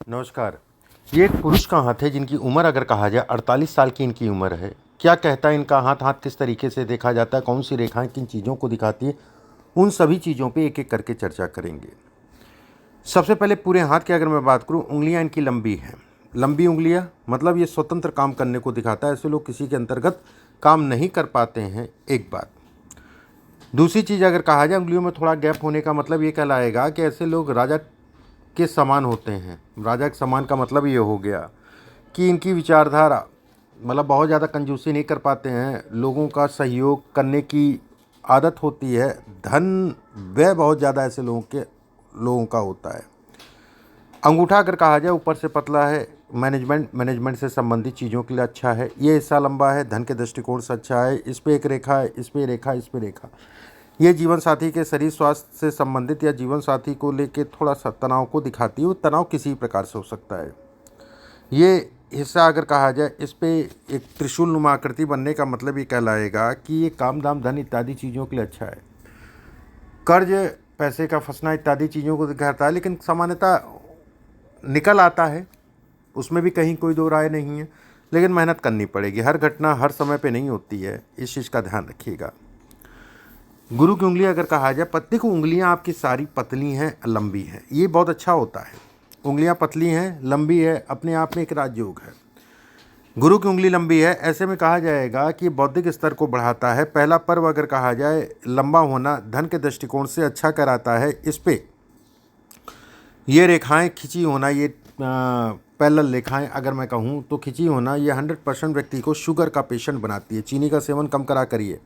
नमस्कार। ये एक पुरुष का हाथ है जिनकी उम्र अगर कहा जाए 48 साल की इनकी उम्र है। क्या कहता है इनका हाथ किस तरीके से देखा जाता है, कौन सी रेखाएं किन चीज़ों को दिखाती है, उन सभी चीज़ों पे एक-एक करके चर्चा करेंगे। सबसे पहले पूरे हाथ की अगर मैं बात करूँ, उँगलियाँ इनकी लंबी हैं। लंबी उँगलियाँ मतलब ये स्वतंत्र काम करने को दिखाता है, ऐसे लोग किसी के अंतर्गत काम नहीं कर पाते हैं, एक बात। दूसरी चीज़ अगर कहा जाए उँगलियों में थोड़ा गैप होने का मतलब ये कहलाएगा कि ऐसे लोग राजा के समान होते हैं। राजा के समान का मतलब ये हो गया कि इनकी विचारधारा मतलब बहुत ज़्यादा कंजूसी नहीं कर पाते हैं, लोगों का सहयोग करने की आदत होती है, धन व्यय बहुत ज़्यादा ऐसे लोगों का होता है। अंगूठा अगर कहा जाए ऊपर से पतला है, मैनेजमेंट से संबंधित चीज़ों के लिए अच्छा है। ये हिस्सा लंबा है, धन के दृष्टिकोण से अच्छा है। इस पे एक रेखा है, इस पे रेखा, इस पे रेखा। ये जीवन साथी के शरीर स्वास्थ्य से संबंधित या जीवन साथी को लेके थोड़ा सा तनाव को दिखाती है। वो तनाव किसी प्रकार से हो सकता है। ये हिस्सा अगर कहा जाए इस पे एक त्रिशूल नुमा आकृति बनने का मतलब ये कहलाएगा कि ये काम दाम धन इत्यादि चीज़ों के लिए अच्छा है। कर्ज पैसे का फंसना इत्यादि चीज़ों को दिखाता है, लेकिन सामान्यतः निकल आता है, उसमें भी कहीं कोई दो राय नहीं है, लेकिन मेहनत करनी पड़ेगी। हर घटना हर समय पे नहीं होती है, इस चीज़ का ध्यान रखिएगा। गुरु की उंगली अगर कहा जाए, पत्नी को उंगलियां आपकी सारी पतली हैं, लंबी हैं, ये बहुत अच्छा होता है। उंगलियां पतली हैं, लंबी है, अपने आप में एक राजयोग है। गुरु की उंगली लंबी है, ऐसे में कहा जाएगा कि बौद्धिक स्तर को बढ़ाता है। पहला पर्व अगर कहा जाए, लंबा होना धन के दृष्टिकोण से अच्छा कराता है। इस पे ये रेखाएं खिंची होना, ये पैरेलल रेखाएं अगर मैं कहूँ तो खिंची होना, ये 100% व्यक्ति को शुगर का पेशेंट बनाती है। चीनी का सेवन कम करा करिए।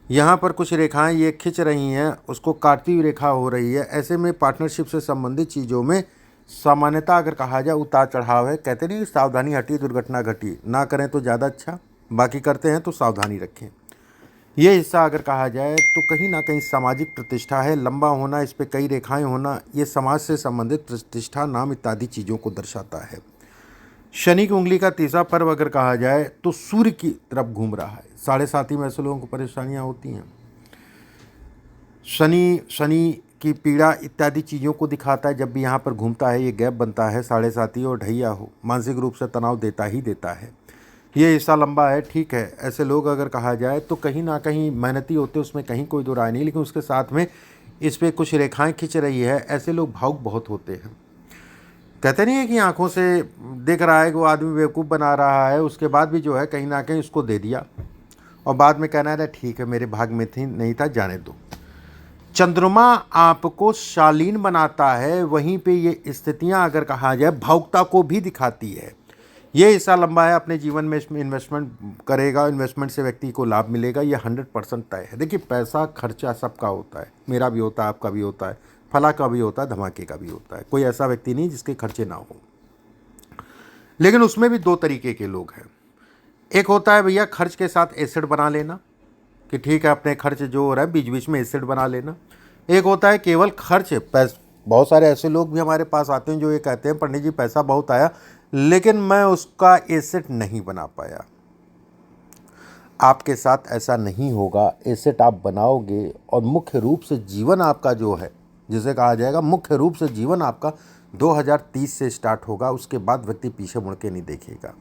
यहाँ पर कुछ रेखाएं ये खिंच रही हैं, उसको काटती हुई रेखा हो रही है। ऐसे में पार्टनरशिप से संबंधित चीज़ों में सामान्यता अगर कहा जाए उतार चढ़ाव है। कहते नहीं सावधानी हटी दुर्घटना घटी, ना करें तो ज़्यादा अच्छा, बाकी करते हैं तो सावधानी रखें। ये हिस्सा अगर कहा जाए तो कहीं ना कहीं सामाजिक प्रतिष्ठा है। लंबा होना, इस पे कई रेखाएं होना, ये समाज से संबंधित प्रतिष्ठा नाम इत्यादि चीज़ों को दर्शाता है। शनि की उंगली का तीसरा पर्व अगर कहा जाए तो सूर्य की तरफ घूम रहा है। 7.5 में ऐसे लोगों को परेशानियां होती हैं। शनि की पीड़ा इत्यादि चीज़ों को दिखाता है। जब भी यहाँ पर घूमता है ये गैप बनता है, 7.5 और ढैया हो, मानसिक रूप से तनाव देता ही देता है। ये हिस्सा लंबा है, ठीक है। ऐसे लोग अगर कहा जाए तो कहीं ना कहीं मेहनती होते, उसमें कहीं कोई दो राय नहीं, लेकिन उसके साथ में इस पर कुछ रेखाएं खिंच रही है। ऐसे लोग भावुक बहुत होते हैं। कहते नहीं है कि आंखों से दिख रहा है कि वो आदमी बेवकूफ़ बना रहा है, उसके बाद भी जो है कहीं ना कहीं उसको दे दिया और बाद में कहना है ठीक है मेरे भाग में थी नहीं था, जाने दो। चंद्रमा आपको शालीन बनाता है, वहीं पे ये स्थितियां अगर कहा जाए भावुकता को भी दिखाती है। ये हिस्सा लंबा है, अपने जीवन में इसमें इन्वेस्टमेंट करेगा, इन्वेस्टमेंट से व्यक्ति को लाभ मिलेगा, ये 100% तय है। देखिए पैसा खर्चा सबका होता है, मेरा भी होता है, आपका भी होता है, फला का भी होता है, धमाके का भी होता है। कोई ऐसा व्यक्ति नहीं जिसके खर्चे ना हो। लेकिन उसमें भी दो तरीके के लोग हैं। एक होता है भैया खर्च के साथ एसिड बना लेना, कि ठीक है अपने खर्च जो हो रहा है बीच बीच में एसिड बना लेना। एक होता है केवल खर्च बहुत सारे ऐसे लोग भी हमारे पास आते हैं जो ये कहते हैं पंडित जी पैसा बहुत आया लेकिन मैं उसका एसेट नहीं बना पाया। आपके साथ ऐसा नहीं होगा। एसेट आप बनाओगे और मुख्य रूप से जीवन आपका जो है, जिसे कहा जाएगा मुख्य रूप से जीवन आपका 2030 से स्टार्ट होगा। उसके बाद व्यक्ति पीछे मुड़ के नहीं देखेगा।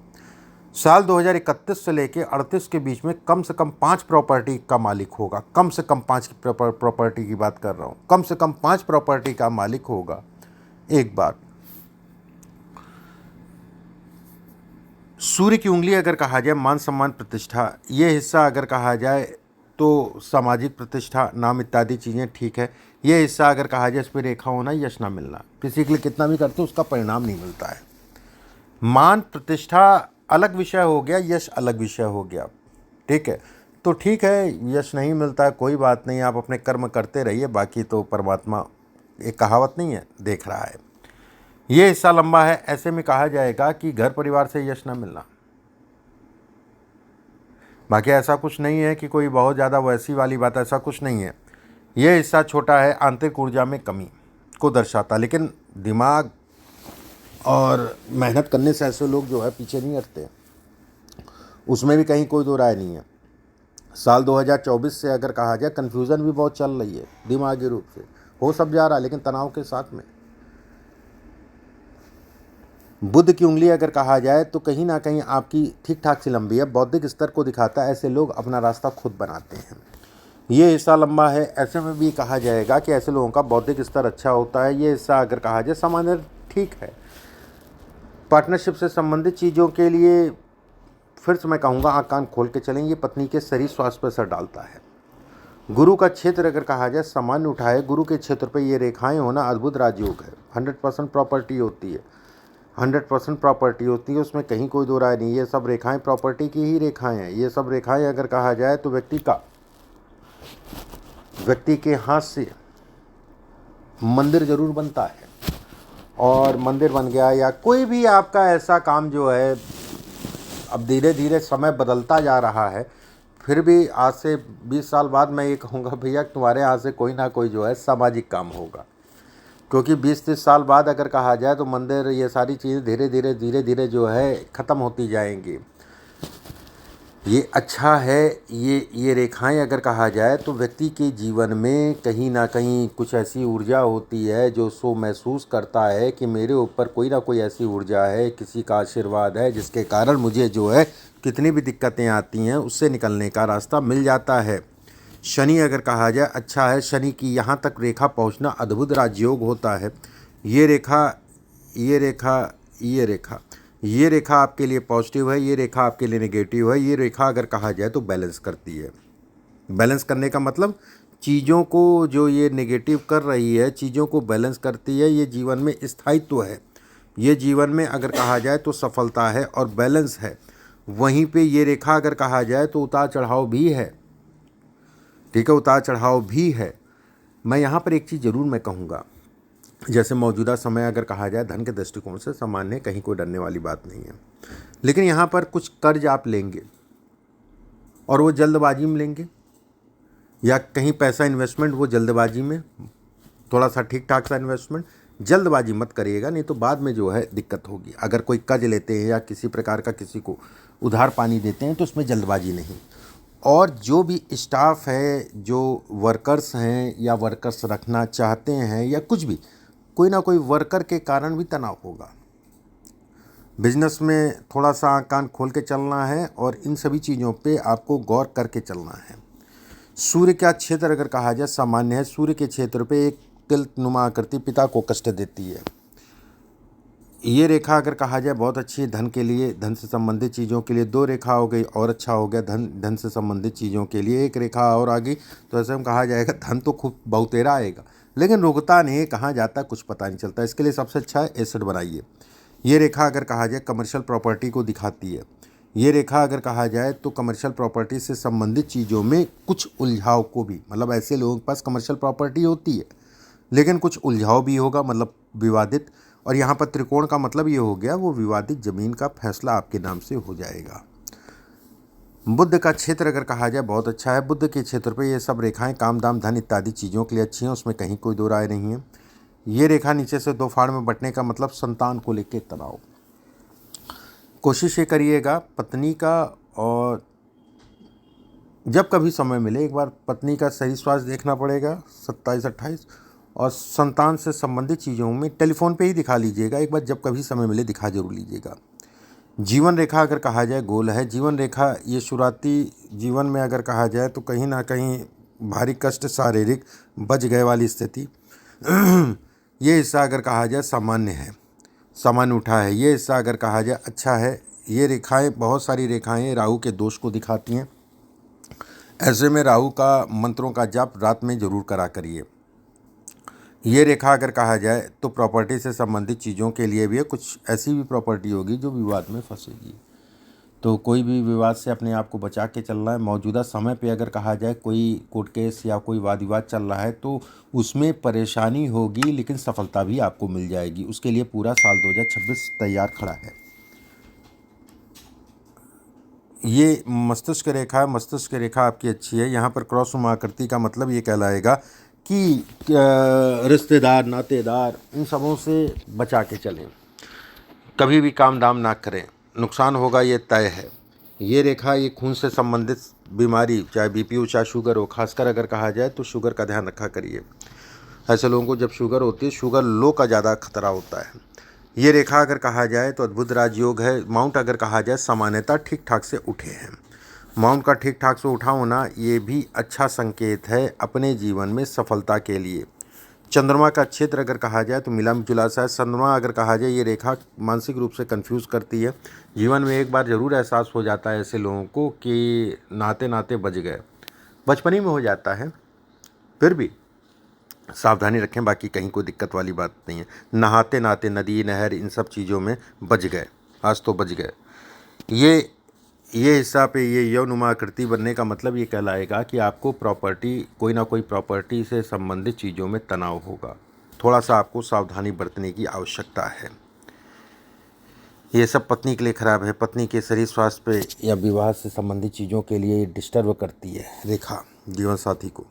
साल 2031 से लेके 38 के बीच में कम से कम 5 प्रॉपर्टी का मालिक होगा। कम से कम 5 प्रॉपर्टी की बात कर रहा हूँ, कम से कम 5 प्रॉपर्टी का मालिक होगा। एक बात, सूर्य की उंगली अगर कहा जाए मान सम्मान प्रतिष्ठा, ये हिस्सा अगर कहा जाए तो सामाजिक प्रतिष्ठा नाम इत्यादि चीज़ें ठीक है। ये हिस्सा अगर कहा जाए इस पर रेखा होना, यश ना मिलना, किसी के लिए कितना भी करते उसका परिणाम नहीं मिलता है। मान प्रतिष्ठा अलग विषय हो गया, यश अलग विषय हो गया, ठीक है। तो ठीक है यश नहीं मिलता है, कोई बात नहीं, आप अपने कर्म करते रहिए, बाकी तो परमात्मा, एक कहावत नहीं है, देख रहा है। ये हिस्सा लंबा है, ऐसे में कहा जाएगा कि घर परिवार से यश ना मिलना। बाकी ऐसा कुछ नहीं है कि कोई बहुत ज़्यादा वैसी वाली बात, ऐसा कुछ नहीं है। ये हिस्सा छोटा है, आंतरिक ऊर्जा में कमी को दर्शाता, लेकिन दिमाग और मेहनत करने से ऐसे लोग जो है पीछे नहीं हटते, उसमें भी कहीं कोई दो राय नहीं है। साल 2024 से अगर कहा जाए कन्फ्यूज़न भी बहुत चल रही है, दिमागी रूप से हो सब जा रहा है लेकिन तनाव के साथ में। बुध की उंगली अगर कहा जाए तो कहीं ना कहीं आपकी ठीक ठाक सी लंबी है, बौद्धिक स्तर को दिखाता है। ऐसे लोग अपना रास्ता खुद बनाते हैं। ये हिस्सा लंबा है, ऐसे में भी कहा जाएगा कि ऐसे लोगों का बौद्धिक स्तर अच्छा होता है। ये हिस्सा अगर कहा जाए सामान्य ठीक है। पार्टनरशिप से संबंधित चीज़ों के लिए फिर से मैं कहूँगा आँख कान खोल के चलें, ये पत्नी के शरीर स्वास्थ्य पर असर डालता है। गुरु का क्षेत्र अगर कहा जाए सामान्य उठाए, गुरु के क्षेत्र पे ये रेखाएं होना अद्भुत राजयोग है। 100% प्रॉपर्टी होती है, 100% प्रॉपर्टी होती है, उसमें कहीं कोई दो राय नहीं। ये सब रेखाएं प्रॉपर्टी की ही रेखाएं हैं। ये सब रेखाएं अगर कहा जाए तो व्यक्ति के हाथ से मंदिर जरूर बनता है, और मंदिर बन गया या कोई भी आपका ऐसा काम जो है, अब धीरे धीरे समय बदलता जा रहा है, फिर भी आज से 20 साल बाद मैं ये कहूँगा भैया तुम्हारे यहाँ से कोई ना कोई जो है सामाजिक काम होगा, क्योंकि 20-30 साल बाद अगर कहा जाए तो मंदिर ये सारी चीज़ें धीरे धीरे जो है ख़त्म होती जाएंगी। ये अच्छा है। ये रेखाएं अगर कहा जाए तो व्यक्ति के जीवन में कहीं ना कहीं कुछ ऐसी ऊर्जा होती है जो सो महसूस करता है कि मेरे ऊपर कोई ना कोई ऐसी ऊर्जा है, किसी का आशीर्वाद है, जिसके कारण मुझे जो है कितनी भी दिक्कतें आती हैं उससे निकलने का रास्ता मिल जाता है। शनि अगर कहा जाए अच्छा है, शनि की यहाँ तक रेखा पहुँचना अद्भुत राजयोग होता है। ये रेखा ये रेखा ये रेखा ये रेखा आपके लिए पॉजिटिव है, ये रेखा आपके लिए नेगेटिव है। ये रेखा अगर कहा जाए तो बैलेंस करती है। बैलेंस करने का मतलब चीज़ों को जो ये नेगेटिव कर रही है, चीज़ों को बैलेंस करती है। ये जीवन में स्थायित्व है, ये जीवन में अगर कहा जाए तो सफलता है और बैलेंस है। वहीं पे ये रेखा अगर कहा जाए तो उतार चढ़ाव भी है, ठीक है, उतार चढ़ाव भी है। मैं यहाँ पर एक चीज़ ज़रूर मैं कहूँगा, जैसे मौजूदा समय अगर कहा जाए धन के दृष्टिकोण से सामान्य, कहीं कोई डरने वाली बात नहीं है, लेकिन यहाँ पर कुछ कर्ज आप लेंगे और वो जल्दबाजी में लेंगे, या कहीं पैसा इन्वेस्टमेंट वो जल्दबाजी में, थोड़ा सा ठीक ठाक सा इन्वेस्टमेंट, जल्दबाजी मत करिएगा, नहीं तो बाद में जो है दिक्कत होगी। अगर कोई कर्ज लेते हैं या किसी प्रकार का किसी को उधार पानी देते हैं तो उसमें जल्दबाजी नहीं। और जो भी स्टाफ है, जो वर्कर्स हैं या वर्कर्स रखना चाहते हैं या कुछ भी, कोई ना कोई वर्कर के कारण भी तनाव होगा। बिजनेस में थोड़ा सा आँख कान खोल के चलना है और इन सभी चीज़ों पे आपको गौर करके चलना है। सूर्य का क्षेत्र अगर कहा जाए सामान्य है। सूर्य के क्षेत्र पे एक तिल नुमा आकृति पिता को कष्ट देती है। ये रेखा अगर कहा जाए बहुत अच्छी है धन के लिए, धन से संबंधित चीज़ों के लिए। 2 रेखा हो गई और अच्छा हो गया धन से संबंधित चीज़ों के लिए। एक रेखा और आ गई तो ऐसे में कहा जाएगा धन तो खूब बहुतेरा आएगा, लेकिन रुकता नहीं, कहाँ जाता कुछ पता नहीं चलता। इसके लिए सबसे अच्छा है एसेट बनाइए। ये रेखा अगर कहा जाए कमर्शियल प्रॉपर्टी को दिखाती है। ये रेखा अगर कहा जाए तो कमर्शियल प्रॉपर्टी से संबंधित चीज़ों में कुछ उलझाव को भी, मतलब ऐसे लोगों के पास कमर्शियल प्रॉपर्टी होती है लेकिन कुछ उलझाव भी होगा, मतलब विवादित। और यहाँ पर त्रिकोण का मतलब ये हो गया वो विवादित ज़मीन का फैसला आपके नाम से हो जाएगा। बुध का क्षेत्र अगर कहा जाए बहुत अच्छा है। बुध के क्षेत्र पे ये सब रेखाएं काम दाम धन इत्यादि चीज़ों के लिए अच्छी हैं, उसमें कहीं कोई दो राय नहीं है। ये रेखा नीचे से 2 फाड़ में बंटने का मतलब संतान को लेकर तनाव। कोशिश ये करिएगा पत्नी का, और जब कभी समय मिले एक बार पत्नी का सही स्वास्थ्य देखना पड़ेगा 27-28, और संतान से संबंधित चीज़ों में टेलीफोन पे ही दिखा लीजिएगा एक बार, जब कभी समय मिले दिखा जरूर लीजिएगा। जीवन रेखा अगर कहा जाए गोल है। जीवन रेखा ये शुरुआती जीवन में अगर कहा जाए तो कहीं ना कहीं भारी कष्ट, शारीरिक बच गए वाली स्थिति। ये हिस्सा अगर कहा जाए सामान्य है, सामान्य उठा है। ये हिस्सा अगर कहा जाए अच्छा है। ये रेखाएं, बहुत सारी रेखाएं राहु के दोष को दिखाती हैं। ऐसे में राहु का मंत्रों का जाप रात में जरूर करा करिए। ये रेखा अगर कहा जाए तो प्रॉपर्टी से संबंधित चीज़ों के लिए भी है। कुछ ऐसी भी प्रॉपर्टी होगी जो विवाद में फंसेगी, तो कोई भी विवाद से अपने आप को बचा के चलना है। मौजूदा समय पे अगर कहा जाए कोई कोर्ट केस या कोई वाद विवाद चल रहा है तो उसमें परेशानी होगी, लेकिन सफलता भी आपको मिल जाएगी। उसके लिए पूरा साल 2026 तैयार खड़ा है। ये मस्तिष्क रेखा है। मस्तिष्क रेखा आपकी अच्छी है। यहाँ पर क्रॉस आकृति का मतलब ये कहलाएगा कि रिश्तेदार, नातेदार, इन सबों से बचा के चलें, कभी भी काम दाम ना करें, नुकसान होगा ये तय है। ये रेखा ये खून से संबंधित बीमारी, चाहे बीपी हो चाहे शुगर हो, खासकर अगर कहा जाए तो शुगर का ध्यान रखा करिए। ऐसे लोगों को जब शुगर होती है, शुगर लो का ज़्यादा खतरा होता है। ये रेखा अगर कहा जाए तो अद्भुत राजयोग है। माउंट अगर कहा जाए सामान्यतः ठीक ठाक से उठे हैं। माउंट का ठीक ठाक से उठा होना ये भी अच्छा संकेत है अपने जीवन में सफलता के लिए। चंद्रमा का क्षेत्र अगर कहा जाए तो मिला जुला सा है। चंद्रमा अगर कहा जाए ये रेखा मानसिक रूप से कंफ्यूज करती है। जीवन में एक बार ज़रूर एहसास हो जाता है ऐसे लोगों को कि नाते नाते बच गए, बचपन ही में हो जाता है। फिर भी सावधानी रखें, बाकी कहीं कोई दिक्कत वाली बात नहीं है। नहाते नहाते नदी नहर इन सब चीज़ों में बच गए, आज तो बच गए। ये हिस्सा पे ये यौनुमा आकृति बनने का मतलब ये कहलाएगा कि आपको प्रॉपर्टी, कोई ना कोई प्रॉपर्टी से संबंधित चीज़ों में तनाव होगा। थोड़ा सा आपको सावधानी बरतने की आवश्यकता है। ये सब पत्नी के लिए खराब है। पत्नी के शरीर स्वास्थ्य पे या विवाह से संबंधित चीज़ों के लिए ये डिस्टर्ब करती है रेखा जीवन साथी को।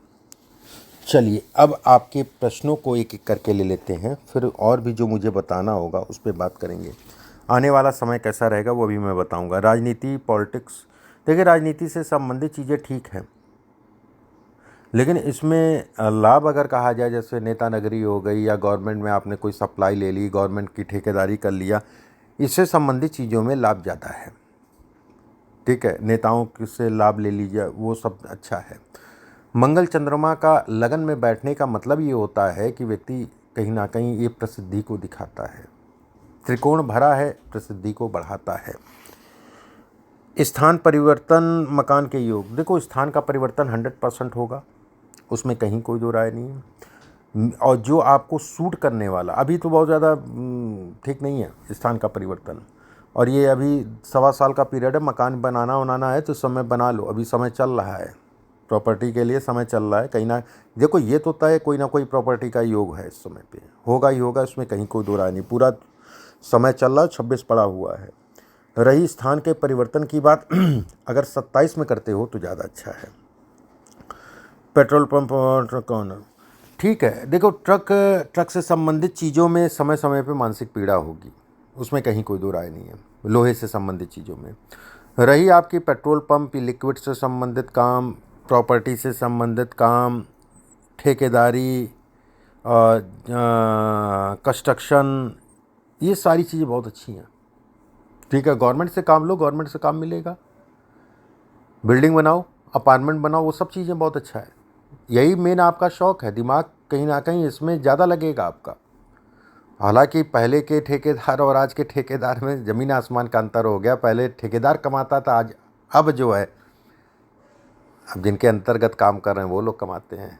चलिए अब आपके प्रश्नों को एक एक करके ले लेते हैं, फिर और भी जो मुझे बताना होगा उस पर बात करेंगे। आने वाला समय कैसा रहेगा वो भी मैं बताऊंगा। राजनीति, पॉलिटिक्स, देखिए राजनीति से संबंधित चीज़ें ठीक हैं, लेकिन इसमें लाभ अगर कहा जाए जैसे नेता नगरी हो गई या गवर्नमेंट में आपने कोई सप्लाई ले ली, गवर्नमेंट की ठेकेदारी कर लिया, इससे संबंधित चीज़ों में लाभ ज़्यादा है। ठीक है, नेताओं से लाभ ले लीजिए, वो सब अच्छा है। मंगल चंद्रमा का लगन में बैठने का मतलब ये होता है कि व्यक्ति कहीं ना कहीं ये प्रसिद्धि को दिखाता है। त्रिकोण भरा है, प्रसिद्धि को बढ़ाता है। स्थान परिवर्तन, मकान के योग, देखो स्थान का परिवर्तन 100% होगा, उसमें कहीं कोई दो राय नहीं है। और जो आपको सूट करने वाला, अभी तो बहुत ज़्यादा ठीक नहीं है स्थान का परिवर्तन, और ये अभी 1.25 साल का पीरियड है। मकान बनाना है तो समय बना लो, अभी समय चल रहा है, प्रॉपर्टी के लिए समय चल रहा है। कहीं ना देखो ये तो तय कोई ना कोई प्रॉपर्टी का योग है, इस समय पे होगा ही होगा, इसमें कहीं कोई दो राय नहीं। पूरा समय चल रहा है, 26 पड़ा हुआ है। रही स्थान के परिवर्तन की बात, अगर 27 में करते हो तो ज़्यादा अच्छा है। पेट्रोल पंप और ट्रक ओनर, ठीक है। देखो ट्रक से संबंधित चीज़ों में समय समय पे मानसिक पीड़ा होगी, उसमें कहीं कोई दो राय नहीं है। लोहे से संबंधित चीज़ों में रही आपकी पेट्रोल पंप, लिक्विड से संबंधित काम, प्रॉपर्टी से संबंधित काम, ठेकेदारी, कंस्ट्रक्शन, ये सारी चीज़ें बहुत अच्छी हैं। ठीक है, गवर्नमेंट से काम लो, गवर्नमेंट से काम मिलेगा। बिल्डिंग बनाओ, अपार्टमेंट बनाओ, वो सब चीज़ें बहुत अच्छा है। यही मेन आपका शौक़ है, दिमाग कहीं ना कहीं इसमें ज़्यादा लगेगा आपका। हालांकि पहले के ठेकेदार और आज के ठेकेदार में ज़मीन आसमान का अंतर हो गया। पहले ठेकेदार कमाता था, आज अब जो है, अब जिनके अंतर्गत काम कर रहे हैं वो लोग कमाते हैं।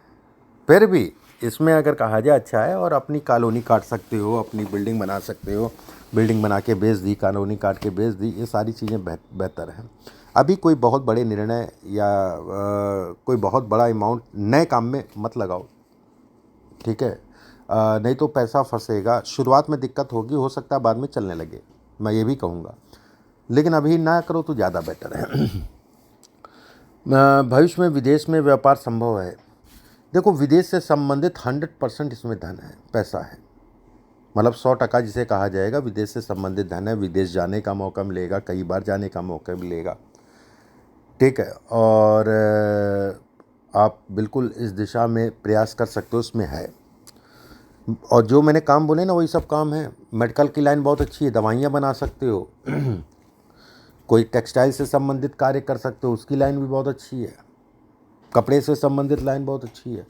फिर भी इसमें अगर कहा जाए अच्छा है, और अपनी कॉलोनी काट सकते हो, अपनी बिल्डिंग बना सकते हो, बिल्डिंग बना के बेच दी, कॉलोनी काट के बेच दी, ये सारी चीज़ें बेहतर हैं। अभी कोई बहुत बड़े निर्णय या कोई बहुत बड़ा अमाउंट नए काम में मत लगाओ, ठीक है, नहीं तो पैसा फंसेगा। शुरुआत में दिक्कत होगी, हो सकता है बाद में चलने लगे, मैं ये भी कहूँगा, लेकिन अभी ना करो तो ज़्यादा बेटर है। भविष्य में विदेश में व्यापार संभव है। देखो विदेश से संबंधित 100% इसमें धन है, पैसा है, मतलब 100% जिसे कहा जाएगा विदेश से संबंधित धन है। विदेश जाने का मौका मिलेगा, कई बार जाने का मौका मिलेगा, ठीक है, और आप बिल्कुल इस दिशा में प्रयास कर सकते हो, इसमें है। और जो मैंने काम बोले ना वही सब काम है। मेडिकल की लाइन बहुत अच्छी है, दवाइयाँ बना सकते हो। कोई टेक्सटाइल से संबंधित कार्य कर सकते हो, उसकी लाइन भी बहुत अच्छी है। कपड़े से संबंधित लाइन बहुत अच्छी है।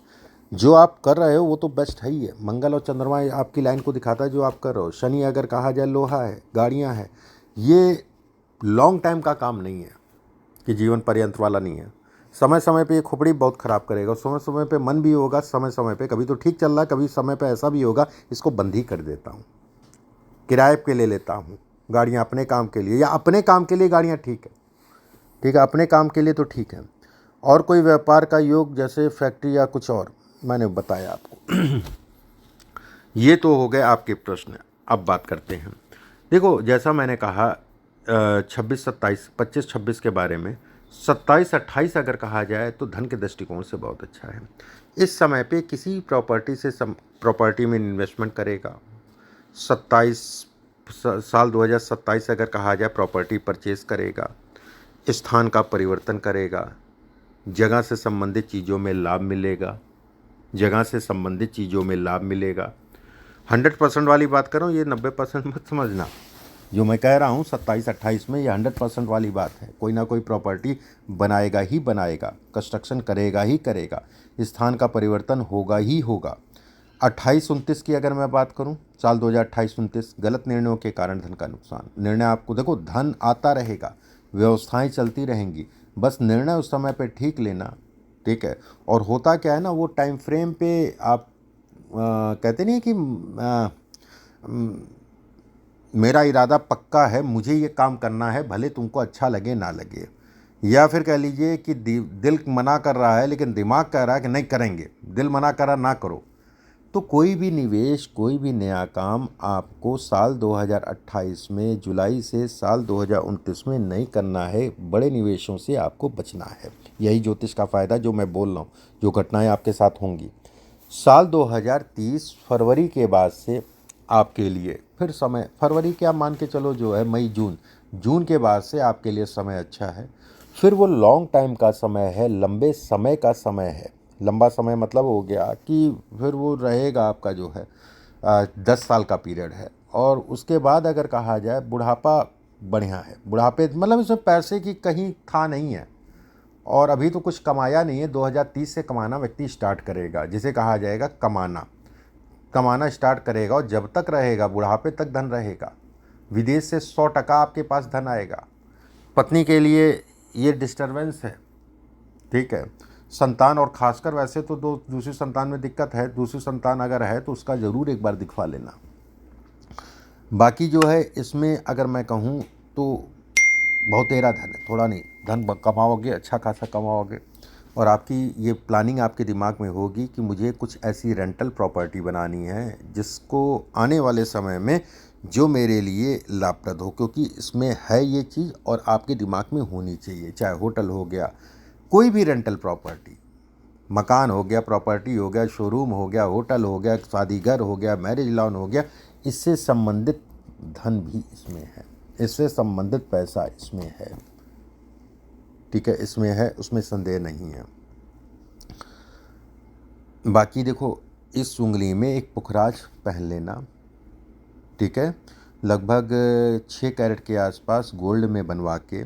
जो आप कर रहे हो वो तो बेस्ट है ही है। मंगल और चंद्रमा आपकी लाइन को दिखाता है जो आप कर रहे हो। शनि अगर कहा जाए लोहा है, गाड़ियाँ हैं, ये लॉन्ग टाइम का काम नहीं है कि जीवन पर्यंत वाला नहीं है। समय समय पे ये खोपड़ी बहुत ख़राब करेगा, समय समय पे मन भी होगा, समय समय पे कभी तो ठीक चल रहा है, कभी समय पे ऐसा भी होगा इसको बंद ही कर देता हूँ, किराए पे ले लेता हूँ गाड़ियाँ अपने काम के लिए, या अपने काम के लिए गाड़ियाँ ठीक है, ठीक है, अपने काम के लिए तो ठीक है। और कोई व्यापार का योग जैसे फैक्ट्री या कुछ और, मैंने बताया आपको। ये तो हो गए आपके प्रश्न। अब बात करते हैं, देखो जैसा मैंने कहा 26, 27, 25, 26 के बारे में। 27, 28 अगर कहा जाए तो धन के दृष्टिकोण से बहुत अच्छा है। इस समय पे किसी प्रॉपर्टी में इन्वेस्टमेंट करेगा। 27 साल 2027 अगर कहा जाए प्रॉपर्टी परचेज करेगा, स्थान का परिवर्तन करेगा, जगह से संबंधित चीज़ों में लाभ मिलेगा, जगह से संबंधित चीज़ों में लाभ मिलेगा। 100% वाली बात कर रहा हूँ, ये 90% मत समझना। जो मैं कह रहा हूँ 27-28 में, ये 100% वाली बात है। कोई ना कोई प्रॉपर्टी बनाएगा ही बनाएगा, कंस्ट्रक्शन करेगा ही करेगा, स्थान का परिवर्तन होगा ही होगा। 28-29 की अगर मैं बात करूं, साल 2028-29, गलत निर्णयों के कारण धन का नुकसान। निर्णय आपको देखो, धन आता रहेगा, व्यवस्थाएं चलती रहेंगी, बस निर्णय उस समय पे ठीक लेना, ठीक है। और होता क्या है ना, वो टाइम फ्रेम पे आप कहते नहीं कि मेरा इरादा पक्का है, मुझे ये काम करना है, भले तुमको अच्छा लगे ना लगे। या फिर कह लीजिए कि दिल मना कर रहा है लेकिन दिमाग कह रहा है कि नहीं करेंगे, दिल मना कर रहा ना करो। तो कोई भी निवेश, कोई भी नया काम आपको साल 2028 में, जुलाई से साल 2029 में नहीं करना है। बड़े निवेशों से आपको बचना है। यही ज्योतिष का फ़ायदा जो मैं बोल रहा हूँ, जो घटनाएं आपके साथ होंगी। साल 2030 फरवरी के बाद से आपके लिए फिर समय, फरवरी क्या मान के चलो, जो है मई जून, जून के बाद से आपके लिए समय अच्छा है। फिर वो लॉन्ग टाइम का समय है, लंबे समय का समय है। लंबा समय मतलब हो गया कि फिर वो रहेगा आपका जो है 10 साल का पीरियड है। और उसके बाद अगर कहा जाए बुढ़ापा बढ़िया है। बुढ़ापे मतलब इसमें पैसे की कहीं था नहीं है, और अभी तो कुछ कमाया नहीं है। 2030 से कमाना व्यक्ति स्टार्ट करेगा, जिसे कहा जाएगा कमाना। कमाना स्टार्ट करेगा और जब तक रहेगा, बुढ़ापे तक धन रहेगा। विदेश से 100% आपके पास धन आएगा। पत्नी के लिए ये डिस्टरबेंस है, ठीक है। संतान, और खासकर वैसे तो दूसरी संतान में दिक्कत है, दूसरी संतान अगर है तो उसका ज़रूर एक बार दिखवा लेना। बाकी जो है इसमें अगर मैं कहूँ तो बहुतेरा धन है, थोड़ा नहीं। धन कमाओगे, अच्छा खासा कमाओगे, और आपकी ये प्लानिंग आपके दिमाग में होगी कि मुझे कुछ ऐसी रेंटल प्रॉपर्टी बनानी है जिसको आने वाले समय में जो मेरे लिए लाभप्रद हो, क्योंकि इसमें है ये चीज़ और आपके दिमाग में होनी चाहिए। चाहे होटल हो गया, कोई भी रेंटल प्रॉपर्टी, मकान हो गया, प्रॉपर्टी हो गया, शोरूम हो गया, होटल हो गया, शादी घर हो गया, मैरिज लॉन हो गया, इससे संबंधित धन भी इसमें है, इससे संबंधित पैसा इसमें है, ठीक है, इसमें है, उसमें संदेह नहीं है। बाकी देखो, इस उंगली में एक पुखराज पहन लेना, ठीक है। लगभग 6 कैरेट के आसपास गोल्ड में बनवा के,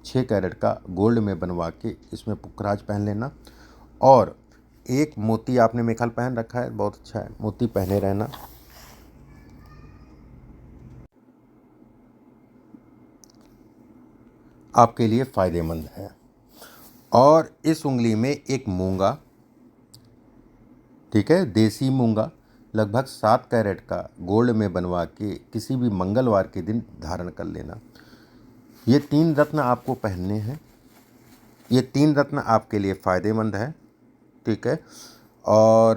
6 कैरेट का गोल्ड में बनवा के इसमें पुखराज पहन लेना। और एक मोती आपने मेखल पहन रखा है, बहुत अच्छा है, मोती पहने रहना। आपके लिए फ़ायदेमंद है। और इस उंगली में एक मूंगा, ठीक है, देसी मूंगा, लगभग 7 कैरेट का गोल्ड में बनवा के किसी भी मंगलवार के दिन धारण कर लेना। ये 3 रत्न आपको पहनने हैं। ये 3 रत्न आपके लिए फ़ायदेमंद है, ठीक है। और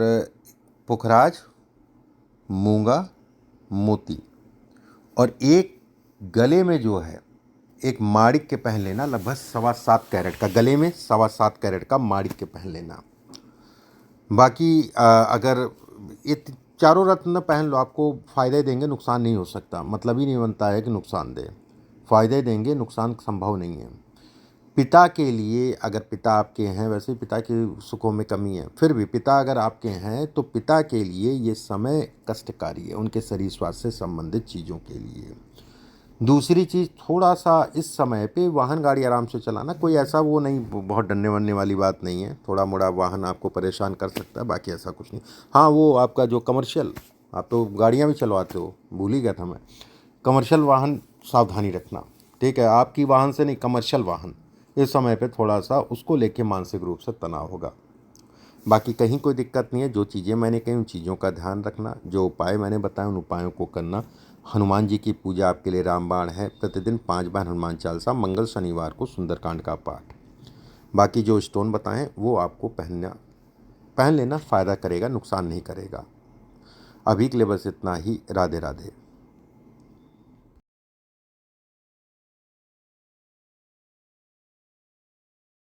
पुखराज, मूंगा, मोती, और एक गले में जो है एक माणिक के पहन लेना, लगभग 7.25 कैरेट का, गले में 7.25 कैरेट का माणिक के पहन लेना। बाकी अगर ये चारों रत्न पहन लो, आपको फ़ायदे देंगे, नुकसान नहीं हो सकता। मतलब ही नहीं बनता है कि नुकसान दे, फ़ायदे देंगे, नुकसान संभव नहीं है। पिता के लिए, अगर पिता आपके हैं, वैसे ही पिता के सुखों में कमी है, फिर भी पिता अगर आपके हैं तो पिता के लिए ये समय कष्टकारी है, उनके शरीर स्वास्थ्य से संबंधित चीज़ों के लिए। दूसरी चीज़, थोड़ा सा इस समय पे वाहन गाड़ी आराम से चलाना। कोई ऐसा वो नहीं, बहुत डरने वरने वाली बात नहीं है। थोड़ा मोड़ा वाहन आपको परेशान कर सकता है, बाकी ऐसा कुछ नहीं। हाँ, वो आपका जो कमर्शियल, आप तो गाड़ियाँ भी चलवाते हो, भूल ही गया था मैं। कमर्शियल वाहन सावधानी रखना, ठीक है। आपकी वाहन से नहीं, कमर्शियल वाहन इस समय पे थोड़ा सा उसको लेके मानसिक रूप से तनाव होगा। बाकी कहीं कोई दिक्कत नहीं है। जो चीज़ें मैंने कही उन चीज़ों का ध्यान रखना, जो उपाय मैंने बताए उन उपायों को करना। हनुमान जी की पूजा आपके लिए रामबाण है, प्रतिदिन 5 बार हनुमान चालीसा, मंगल शनिवार को सुंदरकांड का पाठ। बाकी जो स्टोन बताएं वो आपको पहन लेना, फ़ायदा करेगा, नुकसान नहीं करेगा। अभी के लिए बस इतना ही। राधे राधे।